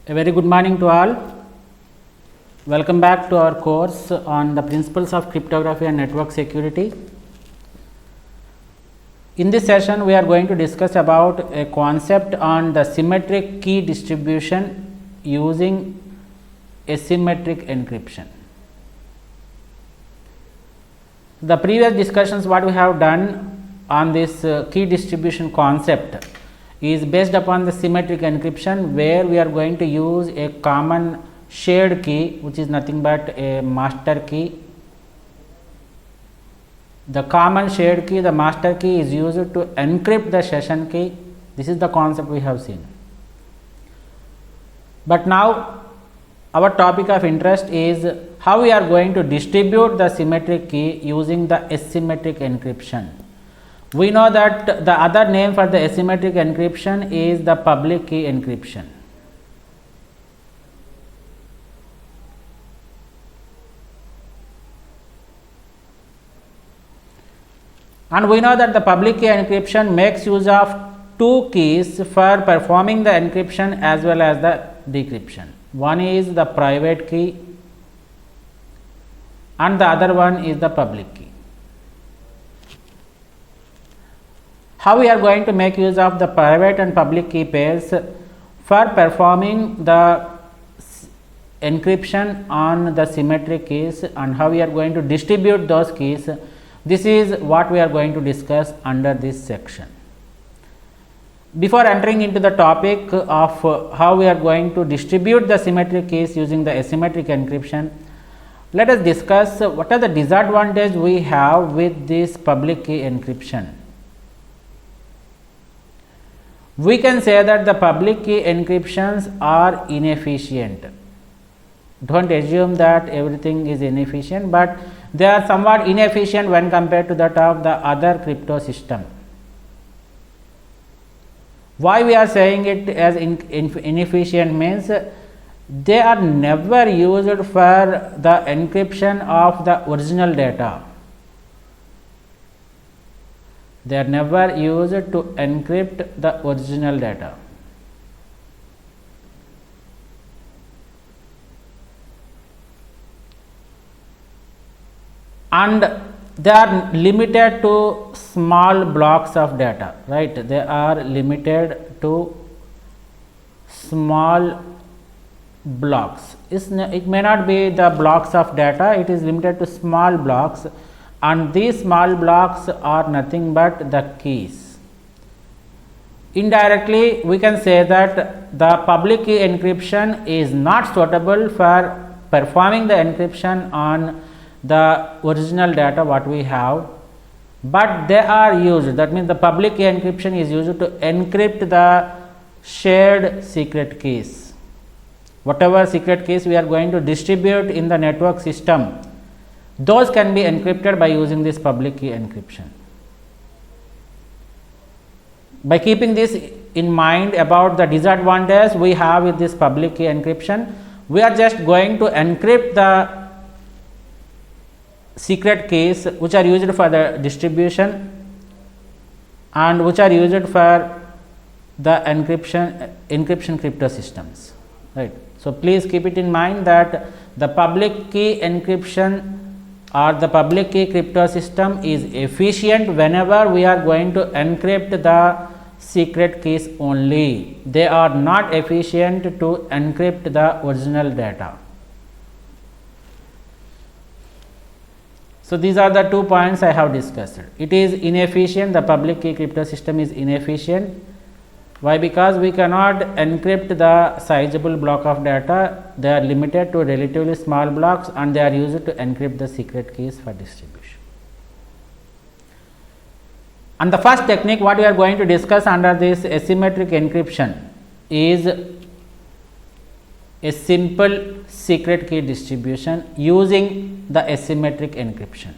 A very good morning to all. Welcome back to our course on the principles of cryptography and network security. In this session, we are going to discuss about a concept on the symmetric key distribution using asymmetric encryption. The previous discussions what we have done on this key distribution concept is based upon the symmetric encryption, where we are going to use a common shared key, which is nothing but a master key. The common shared key, the master key, is used to encrypt the session key. This is the concept we have seen. But now our topic of interest is how we are going to distribute the symmetric key using the asymmetric encryption. We know that the other name for the asymmetric encryption is the public key encryption. And we know that the public key encryption makes use of two keys for performing the encryption as well as the decryption. One is the private key and the other one is the public key. How we are going to make use of the private and public key pairs for performing the encryption on the symmetric keys, and how we are going to distribute those keys. This is what we are going to discuss under this section. Before entering into the topic of how we are going to distribute the symmetric keys using the asymmetric encryption, let us discuss what are the disadvantages we have with this public key encryption. We can say that the public key encryptions are inefficient. Don't assume that everything is inefficient, but they are somewhat inefficient when compared to that of the other crypto system. Why we are saying it as inefficient means they are never used for the encryption of the original data. They are never used to encrypt the original data. And they are limited to small blocks of data, right? They are limited to small blocks. It may not be the blocks of data, it is limited to small blocks, and these small blocks are nothing but the keys. Indirectly, we can say that the public key encryption is not suitable for performing the encryption on the original data what we have, but they are used. That means the public key encryption is used to encrypt the shared secret keys. Whatever secret keys we are going to distribute in the network system, those can be encrypted by using this public key encryption. By keeping this in mind about the disadvantages we have with this public key encryption, we are just going to encrypt the secret keys which are used for the distribution and which are used for the encryption crypto systems, right? So please keep it in mind that the public key encryption or the public key crypto system is efficient whenever we are going to encrypt the secret keys only. They are not efficient to encrypt the original data. So these are the 2 points I have discussed. It is inefficient, the public key crypto system is inefficient. Why? Because we cannot encrypt the sizable block of data. They are limited to relatively small blocks and they are used to encrypt the secret keys for distribution. And the first technique what we are going to discuss under this asymmetric encryption is a simple secret key distribution using the asymmetric encryption.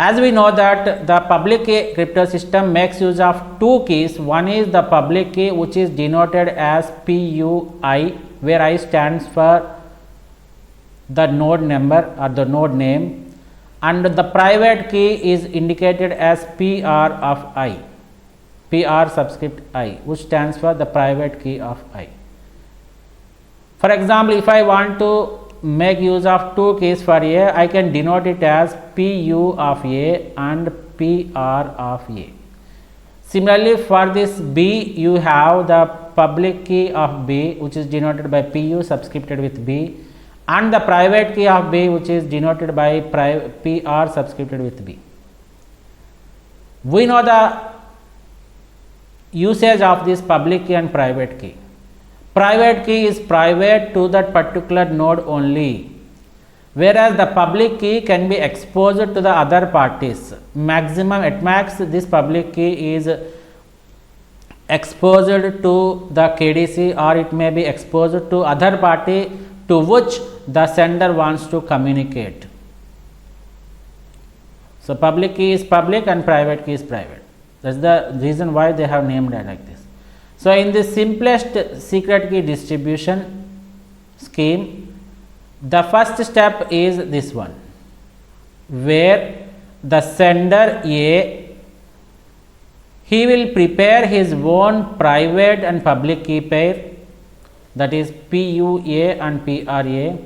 As we know that the public key crypto system makes use of two keys. One is the public key, which is denoted as PUI, where I stands for the node number or the node name, and the private key is indicated as PR of I. PR subscript I, which stands for the private key of I. For example, if I want to make use of two keys for A, I can denote it as PU of A and PR of A. Similarly, for this B, you have the public key of B, which is denoted by PU subscripted with B, and the private key of B, which is denoted by PR subscripted with B. We know the usage of this public key and private key. Private key is private to that particular node only, whereas the public key can be exposed to the other parties. Maximum, at max, this public key is exposed to the KDC, or it may be exposed to other party to which the sender wants to communicate. So public key is public and private key is private. That's the reason why they have named it like this. So in the simplest secret key distribution scheme, the first step is this one, where the sender A, he will prepare his own private and public key pair, that is PUA and PRA,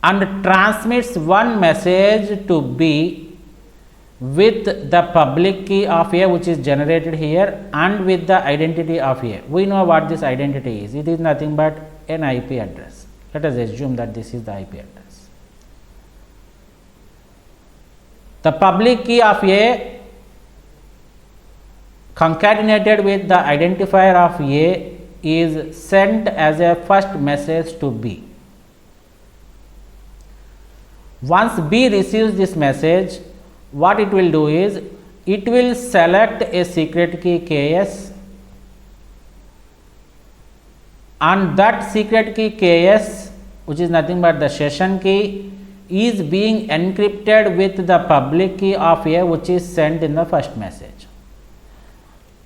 and transmits one message to B with the public key of A, which is generated here, and with the identity of A. We know what this identity is. It is nothing but an IP address. Let us assume that this is the IP address. The public key of A concatenated with the identifier of A is sent as a first message to B. Once B receives this message, what it will do is, it will select a secret key KS, and that secret key KS, which is nothing but the session key, is being encrypted with the public key of A, which is sent in the first message.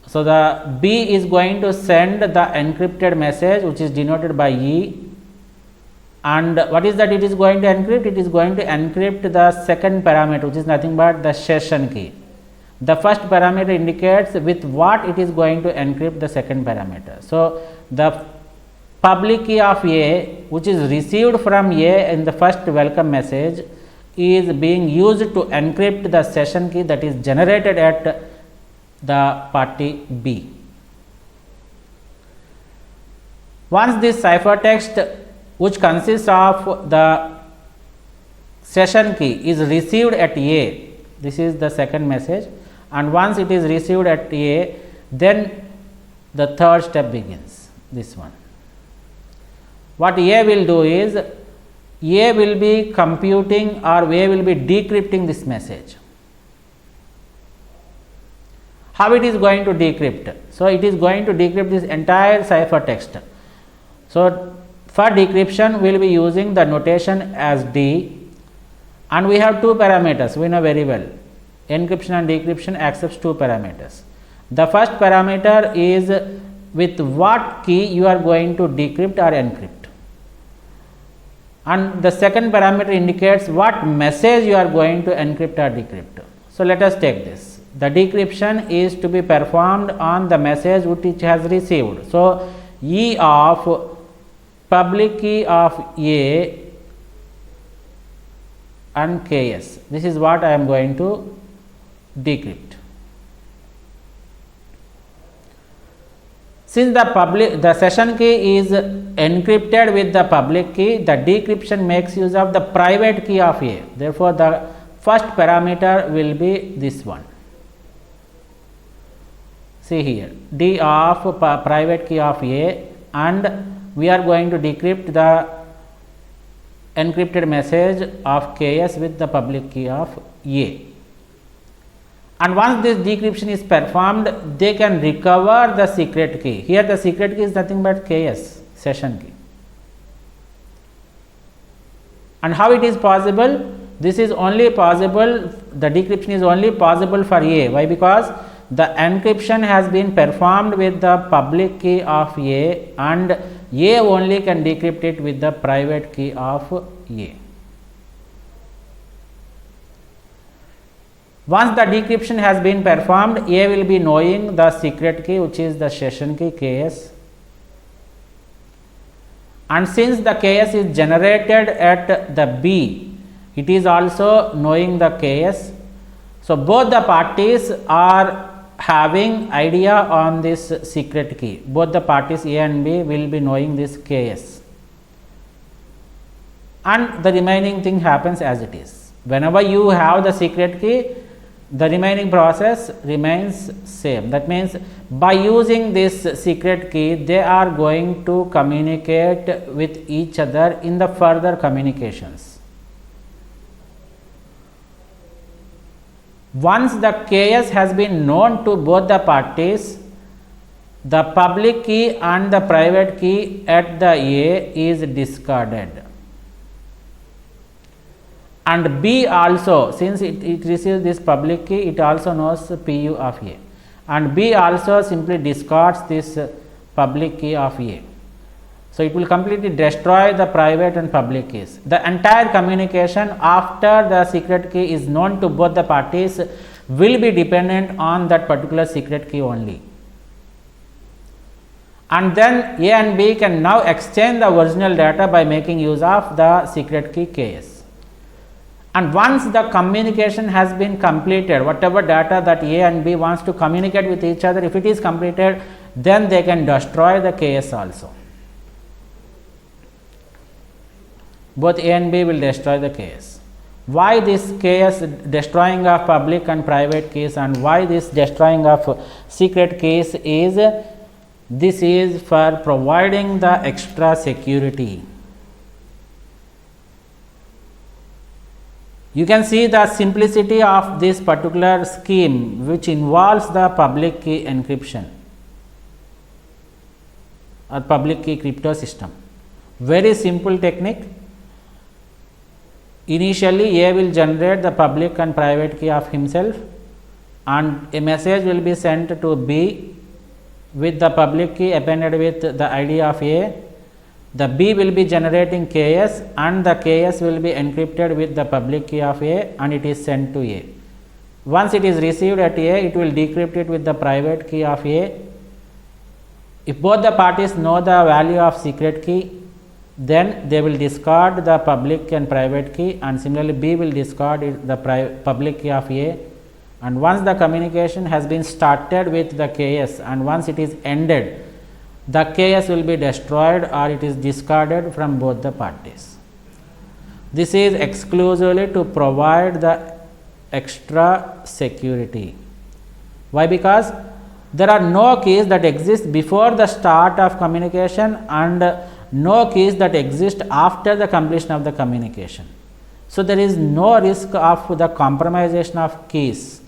So the B is going to send the encrypted message, which is denoted by E, and what is that it is going to encrypt? It is going to encrypt the second parameter, which is nothing but the session key. The first parameter indicates with what it is going to encrypt the second parameter. So the public key of A, which is received from A in the first welcome message, is being used to encrypt the session key that is generated at the party B. Once this ciphertext, which consists of the session key, is received at A, this is the second message, and once it is received at A, then the third step begins, this one. What A will do is, A will be computing, or A will be decrypting this message. How it is going to decrypt? So it is going to decrypt this entire ciphertext. So for decryption, we will be using the notation as D, and we have two parameters, we know very well. Encryption and decryption accepts two parameters. The first parameter is with what key you are going to decrypt or encrypt, and the second parameter indicates what message you are going to encrypt or decrypt. So let us take this. The decryption is to be performed on the message which it has received. So E of public key of A and KS, this is what I am going to decrypt. Since the session key is encrypted with the public key, the decryption makes use of the private key of A. Therefore, the first parameter will be this one. See here, D of private key of A, and we are going to decrypt the encrypted message of KS with the public key of A. And once this decryption is performed, they can recover the secret key. Here the secret key is nothing but KS, session key. And how it is possible? This is only possible, the decryption is only possible for A. Why? Because the encryption has been performed with the public key of A, and A only can decrypt it with the private key of A. Once the decryption has been performed, A will be knowing the secret key, which is the session key Ks. And since the Ks is generated at the B, it is also knowing the Ks. So both the parties are having idea on this secret key. Both the parties A and B will be knowing this Ks. And the remaining thing happens as it is. Whenever you have the secret key, the remaining process remains same. That means by using this secret key, they are going to communicate with each other in the further communications. Once the Ks has been known to both the parties, the public key and the private key at the A is discarded. And B also, since it receives this public key, it also knows PU of A. And B also simply discards this public key of A. So it will completely destroy the private and public keys. The entire communication after the secret key is known to both the parties will be dependent on that particular secret key only. And then A and B can now exchange the original data by making use of the secret key Ks. And once the communication has been completed, whatever data that A and B wants to communicate with each other, if it is completed, then they can destroy the Ks also. Both A and B will destroy the Ks. Why this Ks destroying of public and private keys, and why this destroying of secret keys is, this is for providing the extra security. You can see the simplicity of this particular scheme, which involves the public key encryption or public key crypto system. Very simple technique. Initially, A will generate the public and private key of himself, and a message will be sent to B with the public key appended with the ID of A. The B will be generating Ks, and the Ks will be encrypted with the public key of A, and it is sent to A. Once it is received at A, it will decrypt it with the private key of A. If both the parties know the value of secret key, then they will discard the public and private key, and similarly B will discard the public key of A. And once the communication has been started with the Ks, and once it is ended, the Ks will be destroyed or it is discarded from both the parties. This is exclusively to provide the extra security. Why? Because there are no keys that exist before the start of communication and no keys that exist after the completion of the communication. So there is no risk of the compromisation of keys.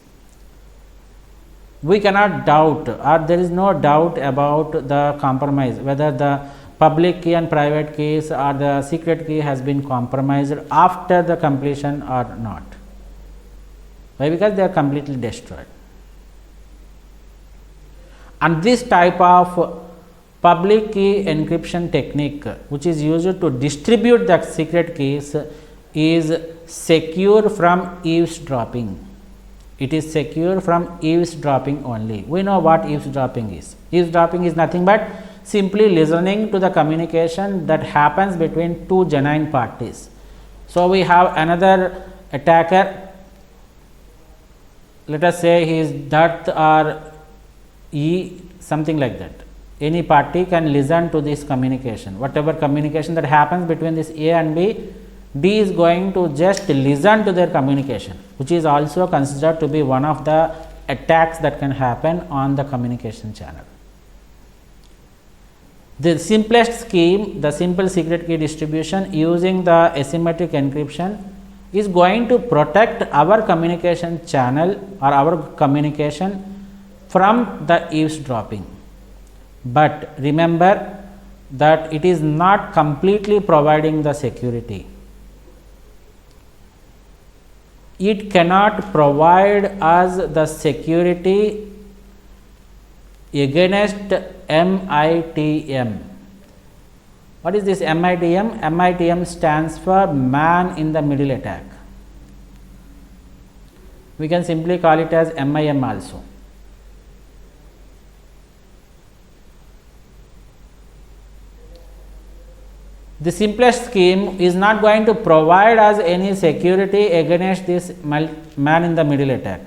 We cannot doubt, or there is no doubt about the compromise, whether the public key and private keys or the secret key has been compromised after the completion or not. Why? Because they are completely destroyed. And this type of public key encryption technique, which is used to distribute the secret keys, is secure from eavesdropping. It is secure from eavesdropping only. We know what eavesdropping is. Eavesdropping is nothing but simply listening to the communication that happens between two genuine parties. So we have another attacker, let us say he is Dutt or E, something like that. Any party can listen to this communication. Whatever communication that happens between this A and B, D is going to just listen to their communication, which is also considered to be one of the attacks that can happen on the communication channel. The simplest scheme, the simple secret key distribution using the asymmetric encryption, is going to protect our communication channel or our communication from the eavesdropping. But remember that it is not completely providing the security. It cannot provide us the security against MITM. What is this MITM? MITM stands for man in the middle attack. We can simply call it as MIM also. The simplest scheme is not going to provide us any security against this man in the middle attack.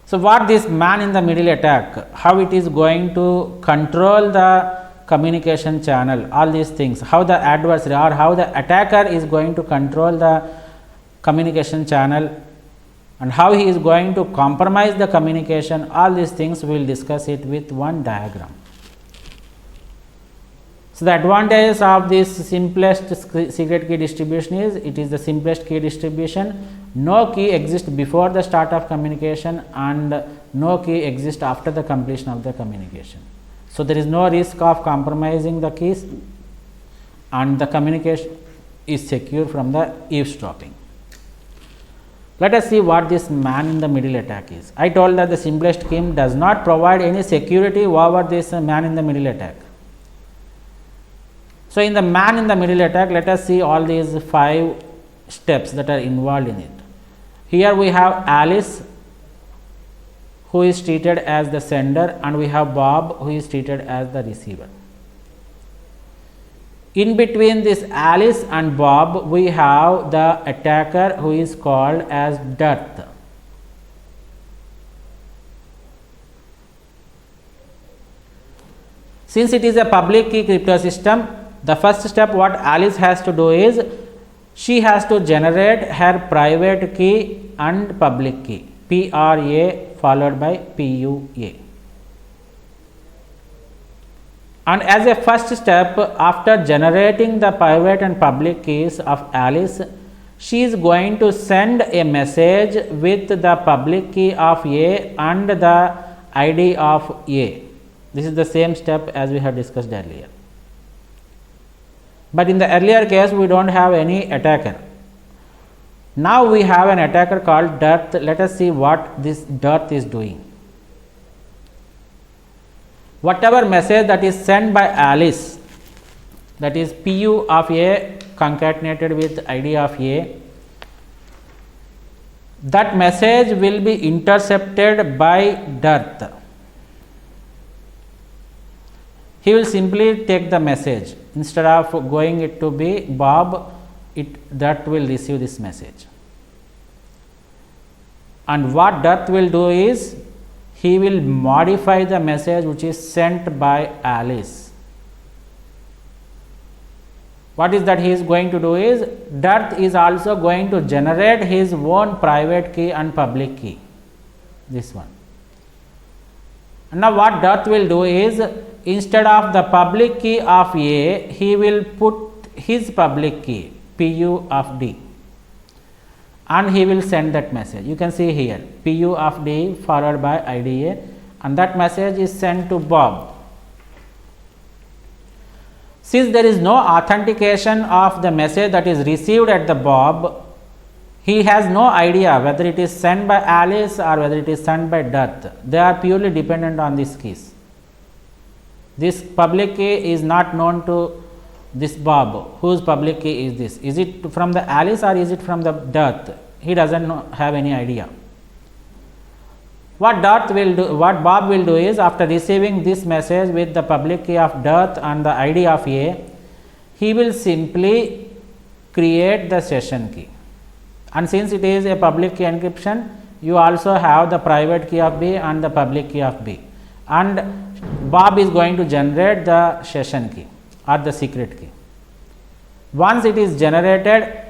So, what this man in the middle attack, how it is going to control the communication channel, all these things, how the adversary or how the attacker is going to control the communication channel and how he is going to compromise the communication, all these things we will discuss it with one diagram. So, the advantages of this simplest secret key distribution is, it is the simplest key distribution. No key exists before the start of communication and no key exists after the completion of the communication. So, there is no risk of compromising the keys and the communication is secure from the eavesdropping. Let us see what this man in the middle attack is. I told that the simplest scheme does not provide any security over this man in the middle attack. So, in the man in the middle attack, let us see all these 5 steps that are involved in it. Here we have Alice, who is treated as the sender, and we have Bob, who is treated as the receiver. In between this Alice and Bob, we have the attacker, who is called as Darth. Since it is a public key crypto system, the first step what Alice has to do is, she has to generate her private key and public key, PRA followed by PUA. And as a first step, after generating the private and public keys of Alice, she is going to send a message with the public key of A and the ID of A. This is the same step as we have discussed earlier. But in the earlier case, we do not have any attacker. Now we have an attacker called Darth. Let us see what this Darth is doing. Whatever message that is sent by Alice, that is PU of A concatenated with ID of A, that message will be intercepted by Darth. He will simply take the message. Instead of going it to be Bob, Darth will receive this message. And what Darth will do is, he will modify the message which is sent by Alice. What is that he is going to do is, Darth is also going to generate his own private key and public key, this one. And now what Darth will do is, instead of the public key of A, he will put his public key, PU of D, and he will send that message. You can see here, PU of D followed by IDA, and that message is sent to Bob. Since there is no authentication of the message that is received at the Bob, he has no idea whether it is sent by Alice or whether it is sent by Darth. They are purely dependent on these keys. This public key is not known to this Bob. Whose public key is this? Is it from the Alice or is it from the Darth? He does not have any idea. What Darth will do, what Bob will do is, after receiving this message with the public key of Darth and the ID of A, he will simply create the session key. And since it is a public key encryption, you also have the private key of B and the public key of B. And Bob is going to generate the session key or the secret key. Once it is generated,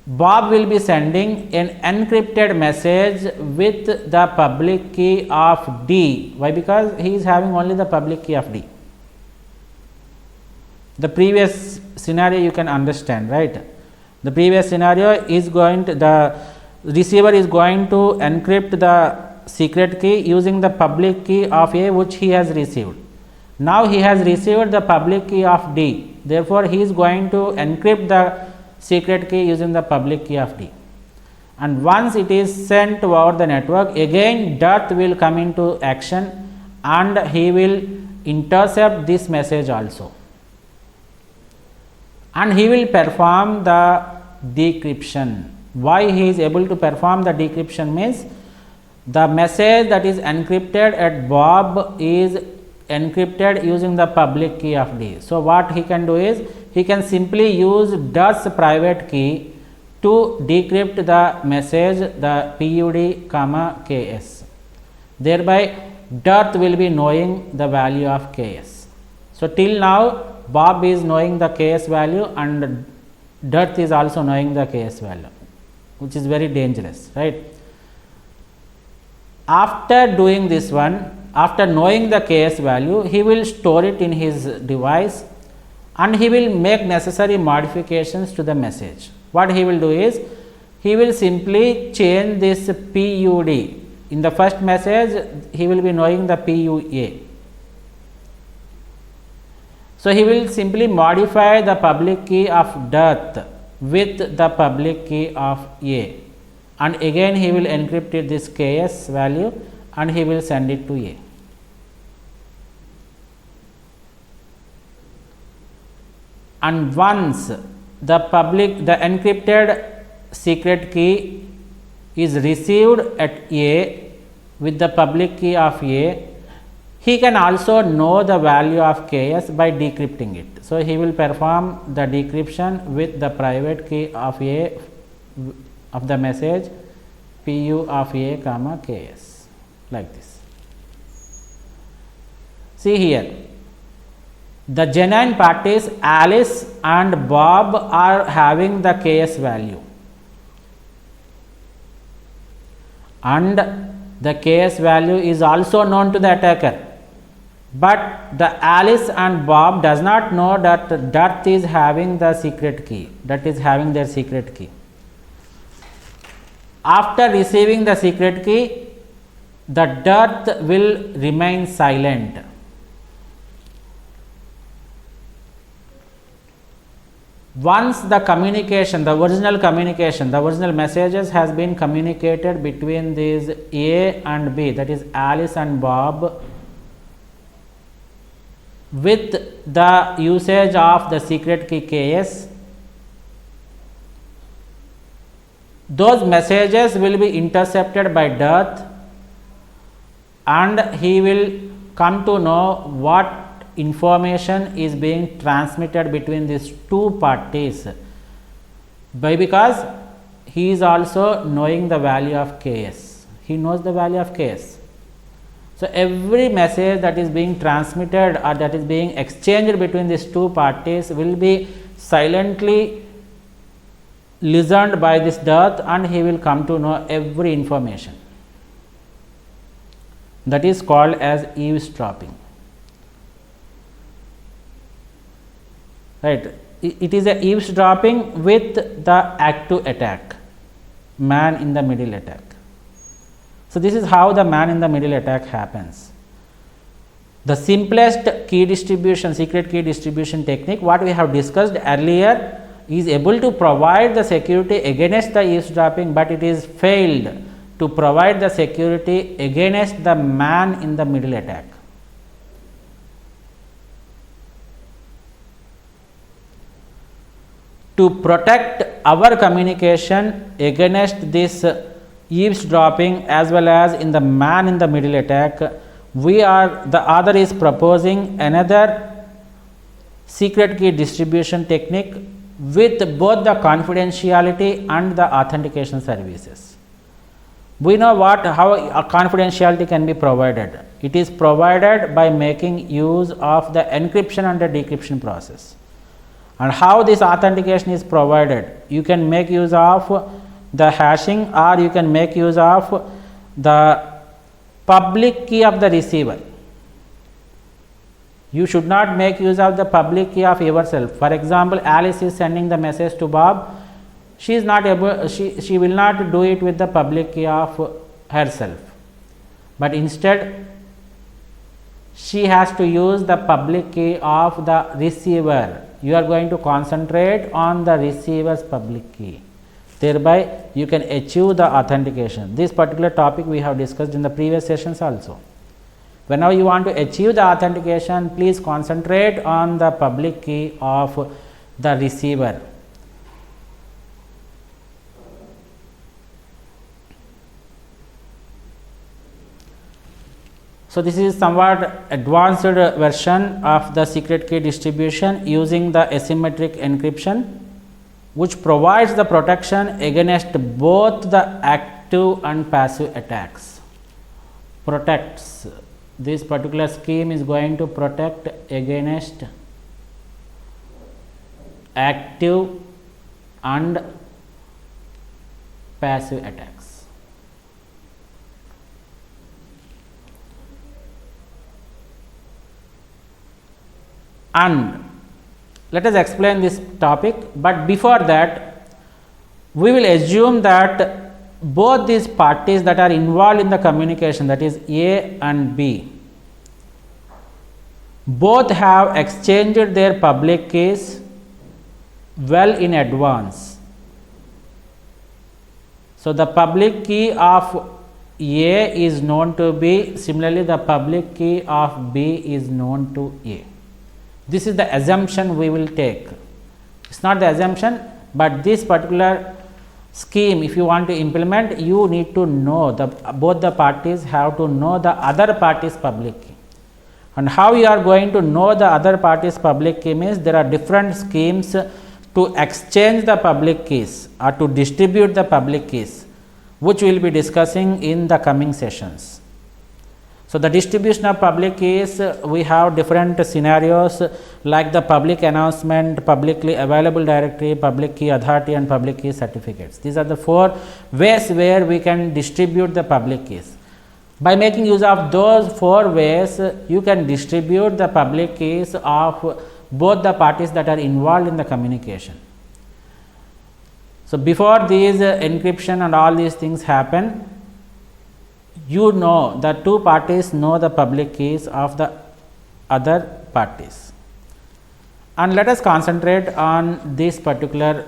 Bob will be sending an encrypted message with the public key of D. Why? Because he is having only the public key of D. The previous scenario you can understand, right? The previous scenario is going to, the receiver is going to encrypt the secret key using the public key of A which he has received. Now he has received the public key of D. Therefore, he is going to encrypt the secret key using the public key of D. And once it is sent over the network, again Darth will come into action and he will intercept this message also. And he will perform the decryption. Why he is able to perform the decryption means the message that is encrypted at Bob is encrypted using the public key of D. So, what he can do is he can simply use Dirt's private key to decrypt the message the PUD comma KS. Thereby, Dirt will be knowing the value of KS. So, till now Bob is knowing the KS value and Dirt is also knowing the KS value, which is very dangerous, right. After doing this one, after knowing the KS value, he will store it in his device and he will make necessary modifications to the message. What he will do is, he will simply change this PUD. In the first message, he will be knowing the PUA. So, he will simply modify the public key of Dirt with the public key of A, and again he will encrypt it this KS value and he will send it to A. And once the encrypted secret key is received at A with the public key of A, he can also know the value of KS by decrypting it. So, he will perform the decryption with the private key of A of the message PU of A comma KS, like this. See here, the genuine parties Alice and Bob are having the KS value, and the KS value is also known to the attacker, but the Alice and Bob does not know that Dirt is having the secret key, that is having their secret key. After receiving the secret key, the Dirt will remain silent. Once the communication, the original messages has been communicated between these A and B, that is Alice and Bob, with the usage of the secret key KS, those messages will be intercepted by Dirt and he will come to know what information is being transmitted between these two parties, because he is also knowing the value of KS. He knows the value of KS. So, every message that is being transmitted or that is being exchanged between these two parties will be silently listened by this Dirt and he will come to know every information. That is called as eavesdropping. Right. It is a eavesdropping with the active attack, man in the middle attack. So, this is how the man in the middle attack happens. The simplest key distribution, secret key distribution technique, what we have discussed earlier, is able to provide the security against the eavesdropping, but it is failed to provide the security against the man in the middle attack. To protect our communication against this eavesdropping as well as in the man in the middle attack, the author is proposing another secret key distribution technique with both the confidentiality and the authentication services. We know how a confidentiality can be provided. It is provided by making use of the encryption and the decryption process. And how this authentication is provided? You can make use of the hashing or you can make use of the public key of the receiver. You should not make use of the public key of yourself. For example, Alice is sending the message to Bob. She is not able, she will not do it with the public key of herself, but instead she has to use the public key of the receiver. You are going to concentrate on the receiver's public key. Thereby, you can achieve the authentication. This particular topic we have discussed in the previous sessions also. Whenever you want to achieve the authentication, please concentrate on the public key of the receiver. So, this is somewhat advanced version of the secret key distribution using the asymmetric encryption, which provides the protection against both the active and passive attacks. Protects, this particular scheme is going to protect against active and passive attacks. And let us explain this topic, but before that we will assume that both these parties that are involved in the communication, that is A and B, both have exchanged their public keys well in advance. So, the public key of A is known to B, similarly the public key of B is known to A. This is the assumption we will take. It is not the assumption, but this particular scheme, if you want to implement, you need to know both the parties have to know the other party's public key. And how you are going to know the other party's public key means there are different schemes to exchange the public keys or to distribute the public keys, which we will be discussing in the coming sessions. So, the distribution of public keys, we have different scenarios like the public announcement, publicly available directory, public key authority and public key certificates. These are the 4 ways where we can distribute the public keys. By making use of those 4 ways, you can distribute the public keys of both the parties that are involved in the communication. So, before these encryption and all these things happen, you know the 2 parties know the public keys of the other parties. And let us concentrate on this particular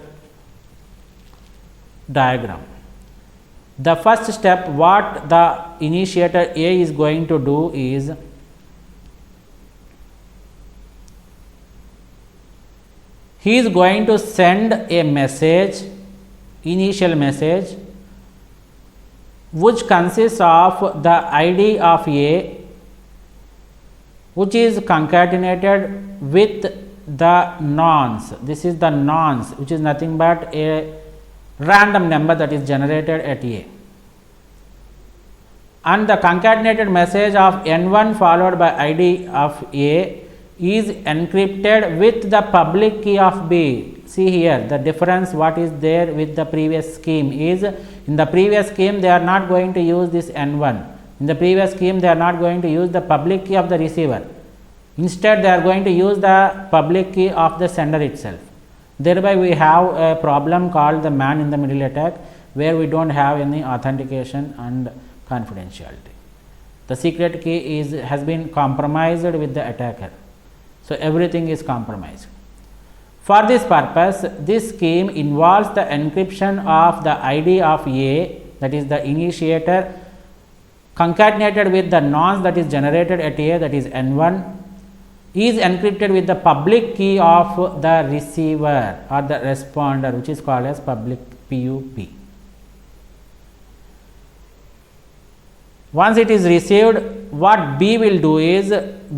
diagram. The first step, what the initiator A is going to do is, he is going to send a message, initial message, which consists of the ID of A, which is concatenated with the nonce. This is the nonce, which is nothing but a random number that is generated at A. And the concatenated message of N1 followed by ID of A is encrypted with the public key of B. See here the difference what is there with the previous scheme is, in the previous scheme they are not going to use this N1, in the previous scheme they are not going to use the public key of the receiver, instead they are going to use the public key of the sender itself. Thereby we have a problem called the man in the middle attack, where we do not have any authentication and confidentiality. The secret key has been compromised with the attacker. So, everything is compromised. For this purpose, this scheme involves the encryption of the ID of A, that is the initiator, concatenated with the nonce that is generated at A, that is N1, is encrypted with the public key of the receiver or the responder, which is called as public PUP. Once it is received, what B will do is,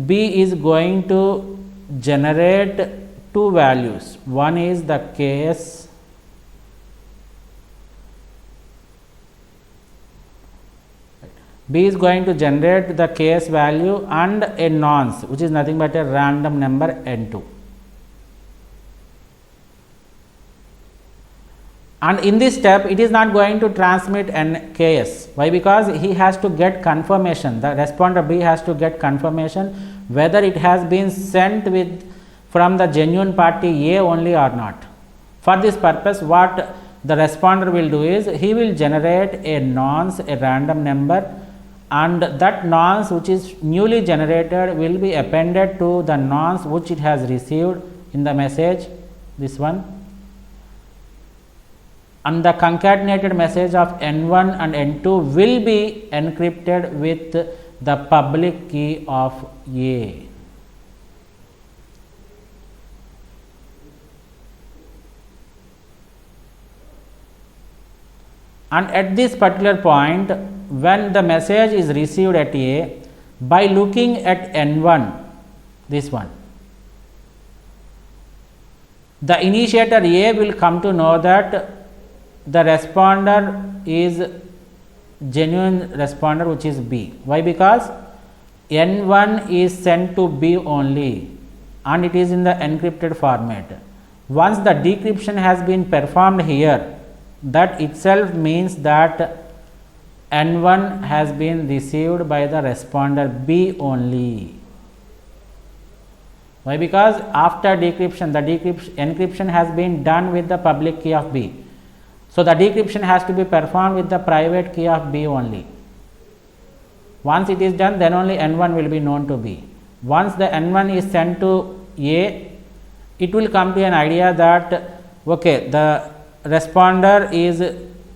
B is going to generate 2 values. One is the KS B is going to generate the KS value and a nonce, which is nothing but a random number N2. And in this step, it is not going to transmit an KS. Why? Because he has to get confirmation. The responder B has to get confirmation whether it has been sent from the genuine party A only or not. For this purpose, what the responder will do is, he will generate a nonce, a random number, and that nonce which is newly generated will be appended to the nonce which it has received in the message, this one. And the concatenated message of N1 and N2 will be encrypted with the public key of A. And at this particular point, when the message is received at A, by looking at N1, this one, the initiator A will come to know that the responder is genuine responder, which is B. Why? Because N1 is sent to B only and it is in the encrypted format. Once the decryption has been performed here, that itself means that N1 has been received by the responder B only. Why? Because after decryption, the encryption has been done with the public key of B. So, the decryption has to be performed with the private key of B only. Once it is done, then only N1 will be known to B. Once the N1 is sent to A, it will come to an idea that okay, the responder is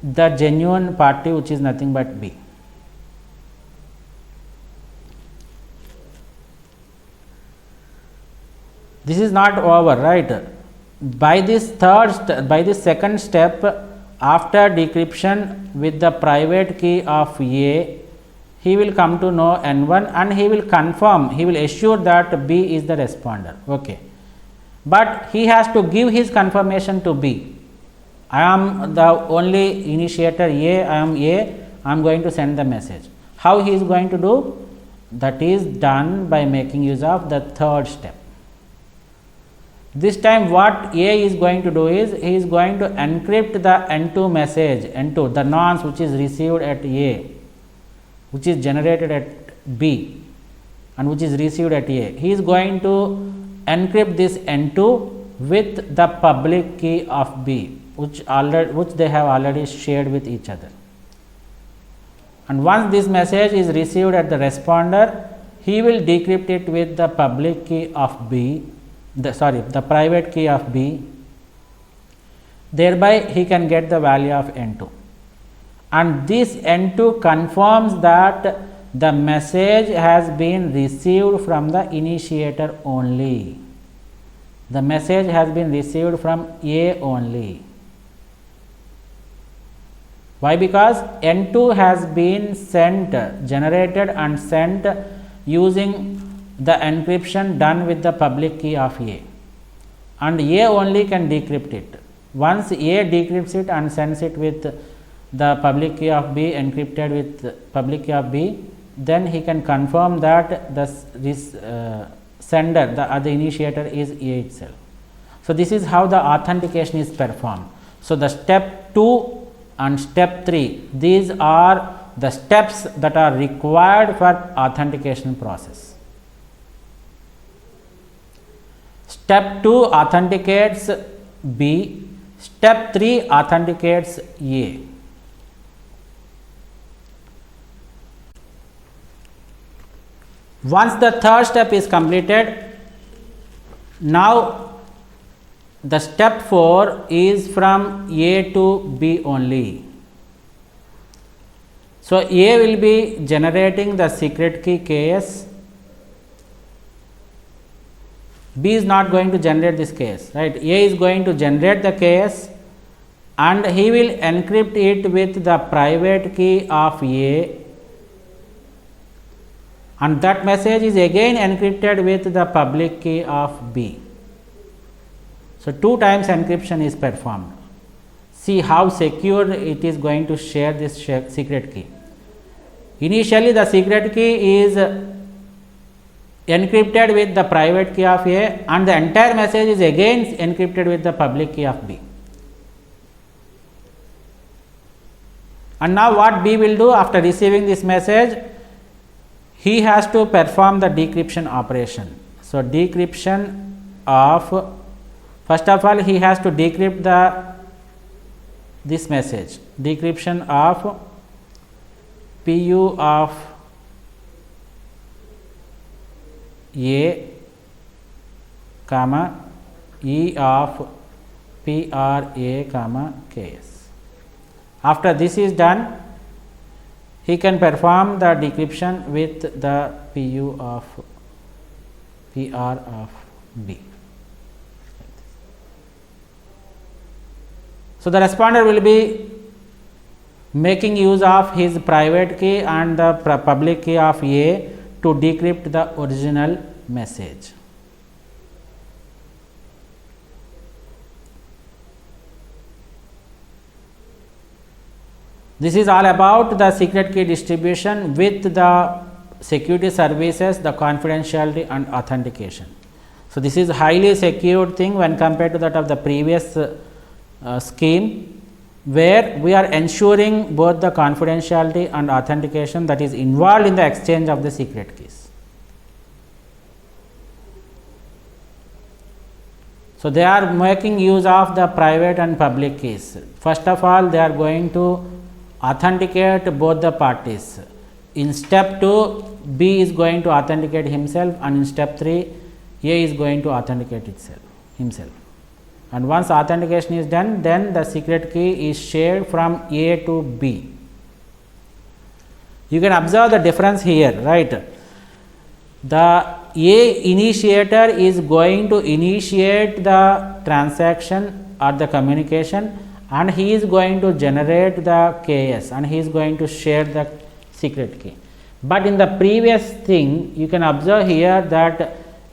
the genuine party, which is nothing but B. This is not over, right? By this second step, after decryption with the private key of A, he will come to know N1 and he will confirm, he will assure that B is the responder. Okay. But he has to give his confirmation to B. I am the only initiator A, I am A, I am going to send the message. How he is going to do? That is done by making use of the third step. This time what A is going to do is, he is going to encrypt the N2 message, N2, the nonce which is received at A, which is generated at B and which is received at A. He is going to encrypt this N2 with the public key of B, which they have already shared with each other. And once this message is received at the responder, he will decrypt it with the public key of B, the private key of B. Thereby he can get the value of N2. And this N2 confirms that the message has been received from the initiator only. The message has been received from A only. Why? Because N2 has been sent, generated and sent using the encryption done with the public key of A, and A only can decrypt it. Once A decrypts it and sends it with the public key of B encrypted with public key of B, then he can confirm that this sender, the initiator is A itself. So, this is how the authentication is performed. So, the step 2 and step 3, these are the steps that are required for authentication process. Step 2 authenticates B, step 3 authenticates A. Once the third step is completed, now the step 4 is from A to B only. So, A will be generating the secret key KS, B is not going to generate this KS, right? A is going to generate the KS and he will encrypt it with the private key of A, and that message is again encrypted with the public key of B. So, 2 times encryption is performed. See how secure it is going to share this secret key. Initially, the secret key is encrypted with the private key of A and the entire message is again encrypted with the public key of B. And now what B will do after receiving this message? He has to perform the decryption operation. So, decryption of, first of all he has to decrypt this message, decryption of PU of A, comma E of PRA, comma KS. After this is done, he can perform the decryption with the PU of PR of B. So, the responder will be making use of his private key and the public key of A to decrypt the original message. This is all about the secret key distribution with the security services, the confidentiality and authentication. So, this is highly secured thing when compared to that of the previous scheme, where we are ensuring both the confidentiality and authentication that is involved in the exchange of the secret keys. So, they are making use of the private and public keys. First of all, they are going to authenticate both the parties. In step 2, B is going to authenticate himself, and in step 3, A is going to authenticate himself. And once authentication is done, then the secret key is shared from A to B. You can observe the difference here, right? The A initiator is going to initiate the transaction or the communication, and he is going to generate the KS, and he is going to share the secret key. But in the previous thing, you can observe here that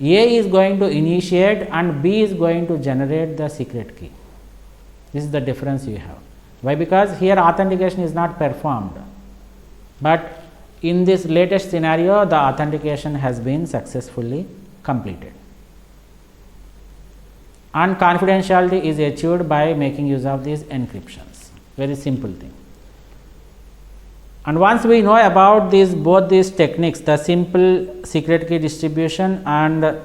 A is going to initiate and B is going to generate the secret key. This is the difference you have. Why? Because here authentication is not performed, but in this latest scenario, the authentication has been successfully completed. And confidentiality is achieved by making use of these encryptions. Very simple thing. And once we know about both these techniques, the simple secret key distribution and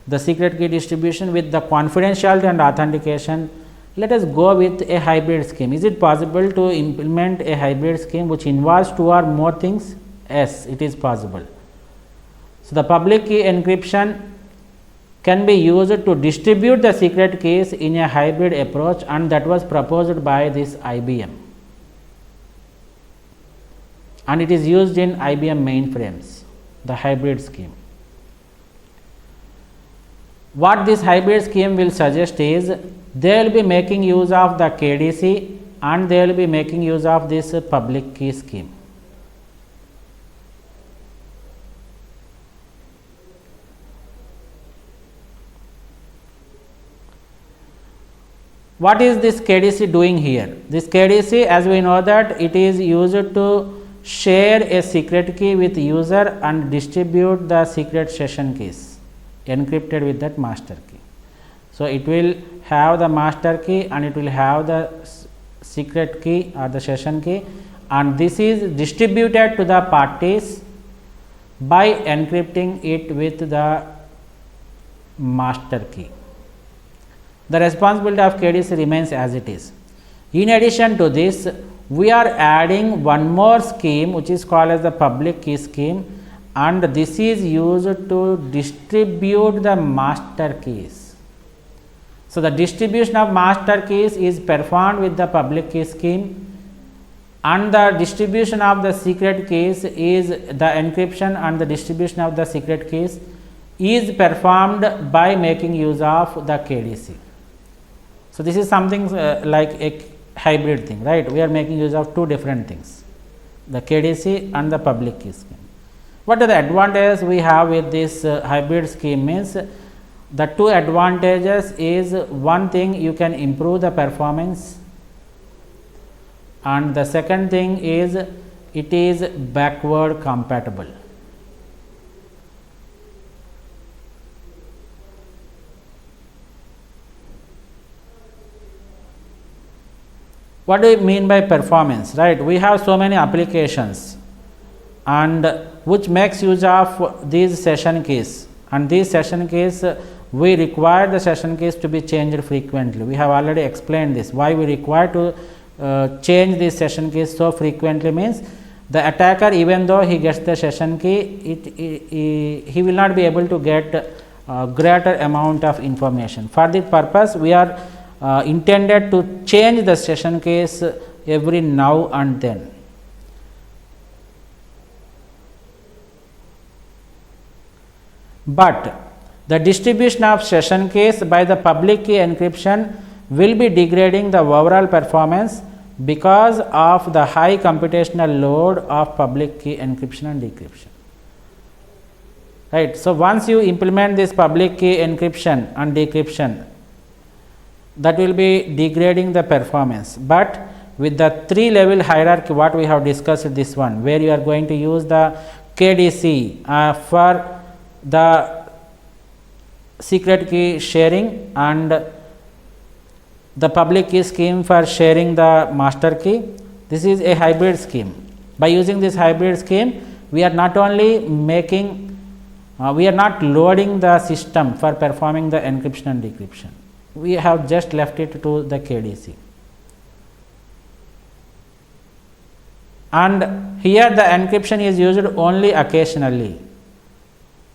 the secret key distribution with the confidentiality and authentication, let us go with a hybrid scheme. Is it possible to implement a hybrid scheme which involves 2 or more things? Yes, it is possible. So, the public key encryption can be used to distribute the secret keys in a hybrid approach, and that was proposed by this IBM, and it is used in IBM mainframes, the hybrid scheme. What this hybrid scheme will suggest is they will be making use of the KDC and they will be making use of this public key scheme. What is this KDC doing here? This KDC, as we know that it is used to share a secret key with user and distribute the secret session keys encrypted with that master key. So, it will have the master key and it will have the secret key or the session key, and this is distributed to the parties by encrypting it with the master key. The responsibility of KDC remains as it is. In addition to this, we are adding one more scheme which is called as the public key scheme, and this is used to distribute the master keys. So, the distribution of master keys is performed with the public key scheme, and the distribution of the secret keys is the encryption and the distribution of the secret keys is performed by making use of the KDC. So, this is something like a hybrid thing, right? We are making use of 2 different things, the KDC and the public key scheme. What are the advantages we have with this hybrid scheme? Means the 2 advantages is, one thing, you can improve the performance, and the second thing is it is backward compatible. What do we mean by performance, right? We have so many applications and which makes use of these session keys, and these session keys we require the session keys to be changed frequently. We have already explained this, why we require to change these session keys so frequently. Means the attacker, even though he gets the session key, he will not be able to get greater amount of information. For this purpose, we are intended to change the session keys every now and then. But the distribution of session keys by the public key encryption will be degrading the overall performance because of the high computational load of public key encryption and decryption. right. So once you implement this public key encryption and decryption, that will be degrading the performance, but with the 3 level hierarchy what we have discussed, this one where you are going to use the KDC for the secret key sharing and the public key scheme for sharing the master key. This is a hybrid scheme. By using this hybrid scheme, we are not only making we are not loading the system for performing the encryption and decryption, we have just left it to the KDC. And here the encryption is used only occasionally.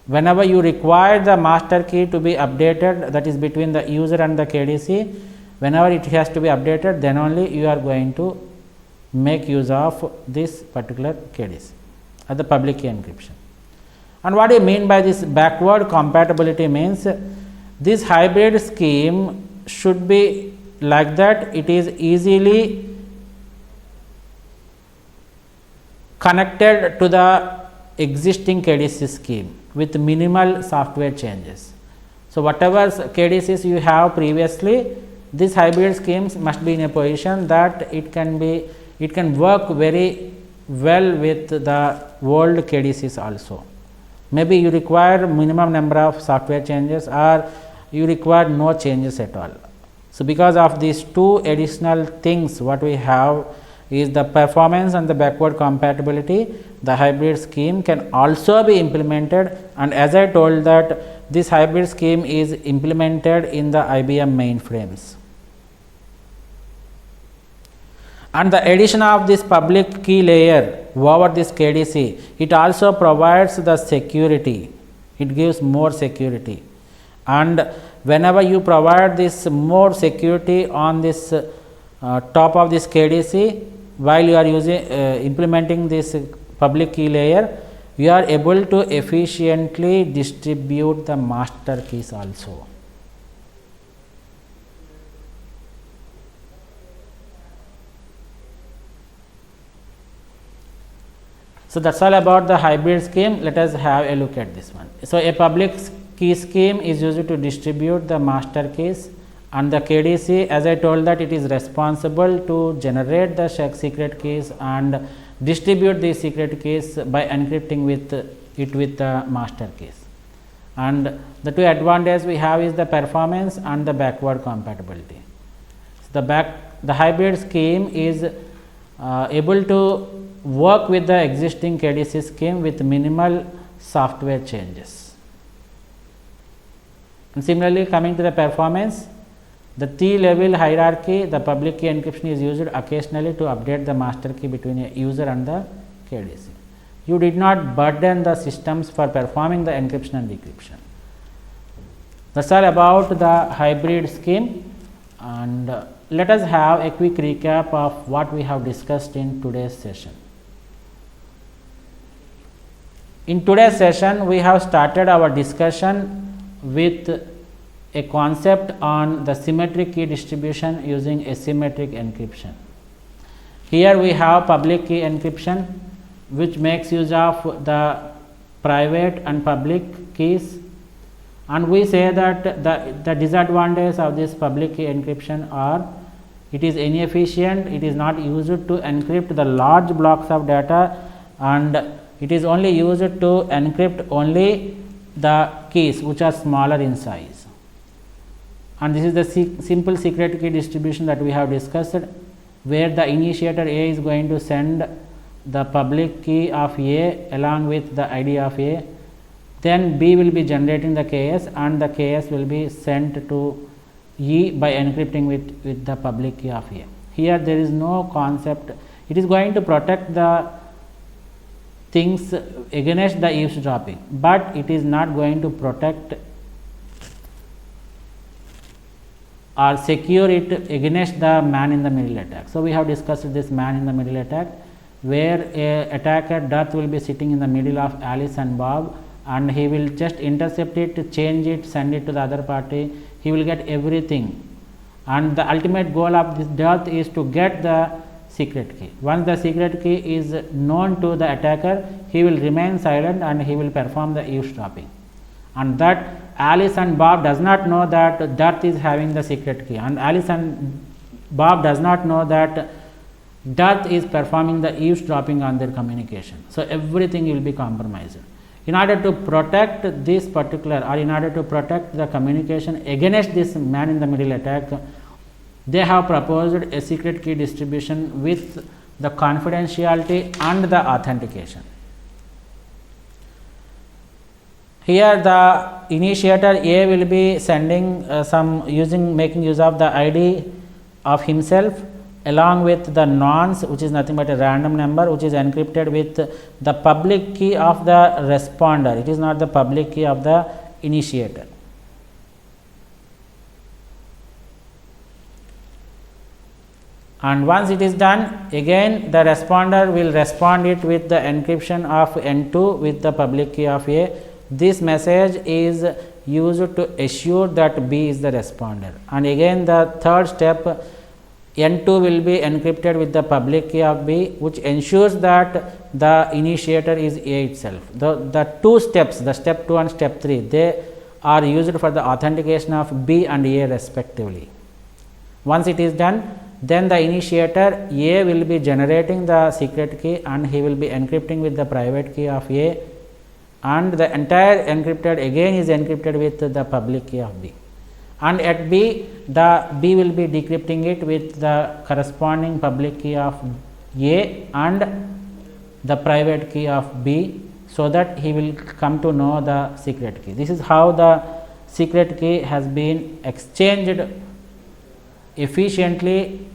Whenever you require the master key to be updated, that is between the user and the KDC, whenever it has to be updated, then only you are going to make use of this particular KDC or the public key encryption. And what do you mean by this backward compatibility? Means this hybrid scheme should be like that it is easily connected to the existing KDC scheme with minimal software changes. So whatever KDCs you have previously, this hybrid schemes must be in a position that it can work very well with the old KDCs also. Maybe you require minimum number of software changes or you require no changes at all. So because of these 2 additional things what we have is the performance and the backward compatibility, the hybrid scheme can also be implemented, and as I told that this hybrid scheme is implemented in the IBM mainframes. And the addition of this public key layer over this KDC, it also provides the security, it gives more security. And whenever you provide this more security on this top of this KDC, while you are using implementing this public key layer, you are able to efficiently distribute the master keys also. So that's all about the hybrid scheme. Let us have a look at this one. So a public key scheme is used to distribute the master keys, and the KDC, as I told that it is responsible to generate the secret keys and distribute these secret keys by encrypting with the master keys. And the 2 advantages we have is the performance and the backward compatibility. So the hybrid scheme is able to work with the existing KDC scheme with minimal software changes. And similarly, coming to the performance, the 3 level hierarchy, the public key encryption is used occasionally to update the master key between a user and the KDC. You did not burden the systems for performing the encryption and decryption. That's all about the hybrid scheme, and let us have a quick recap of what we have discussed in today's session. In today's session, we have started our discussion with a concept on the symmetric key distribution using asymmetric encryption. Here we have public key encryption, which makes use of the private and public keys, and we say that the disadvantages of this public key encryption are it is inefficient, it is not used to encrypt the large blocks of data, and it is only used to encrypt only the keys which are smaller in size. And this is the simple secret key distribution that we have discussed, where the initiator A is going to send the public key of A along with the ID of A, then B will be generating the KS, and the KS will be sent to E by encrypting with the public key of A. Here there is no concept, it is going to protect the things against the eavesdropping, but it is not going to protect or secure it against the man in the middle attack. So we have discussed this man in the middle attack, where a attacker Death will be sitting in the middle of Alice and Bob, and he will just intercept it, change it, send it to the other party. He will get everything, and the ultimate goal of this Death is to get the secret key. Once the secret key is known to the attacker, he will remain silent and he will perform the eavesdropping. And that Alice and Bob does not know that Darth is having the secret key, and Alice and Bob does not know that Darth is performing the eavesdropping on their communication. So everything will be compromised. In order to protect this particular, or in order to protect the communication against this man in the middle attack, they have proposed a secret key distribution with the confidentiality and the authentication. Here the initiator A will be sending making use of the ID of himself along with the nonce, which is nothing but a random number, which is encrypted with the public key of the responder. It is not the public key of the initiator. And once it is done, again the responder will respond it with the encryption of N2 with the public key of A. This message is used to assure that B is the responder. And again the third step, N2 will be encrypted with the public key of B, which ensures that the initiator is A itself. The two steps, the step 2 and step 3, they are used for the authentication of B and A respectively. Once it is done, then the initiator A will be generating the secret key and he will be encrypting with the private key of A, and the entire encrypted again is encrypted with the public key of B. And at B, the B will be decrypting it with the corresponding public key of A and the private key of B, so that he will come to know the secret key. This is how the secret key has been exchanged efficiently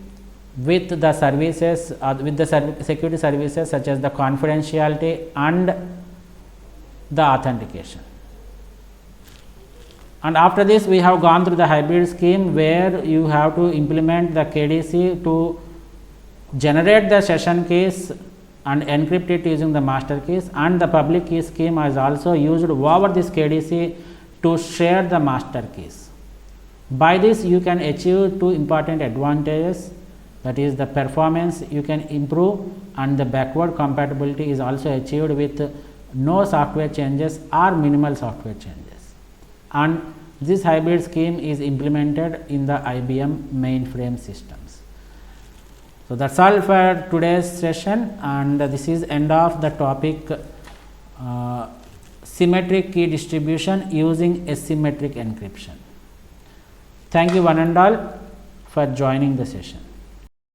with the services, with the security services such as the confidentiality and the authentication. And after this, we have gone through the hybrid scheme where you have to implement the KDC to generate the session keys and encrypt it using the master keys, and the public key scheme is also used over this KDC to share the master keys. By this, you can achieve two important advantages, that is the performance you can improve, and the backward compatibility is also achieved with no software changes or minimal software changes. And this hybrid scheme is implemented in the IBM mainframe systems. So that's all for today's session, and this is end of the topic symmetric key distribution using asymmetric encryption. Thank you one and all for joining the session.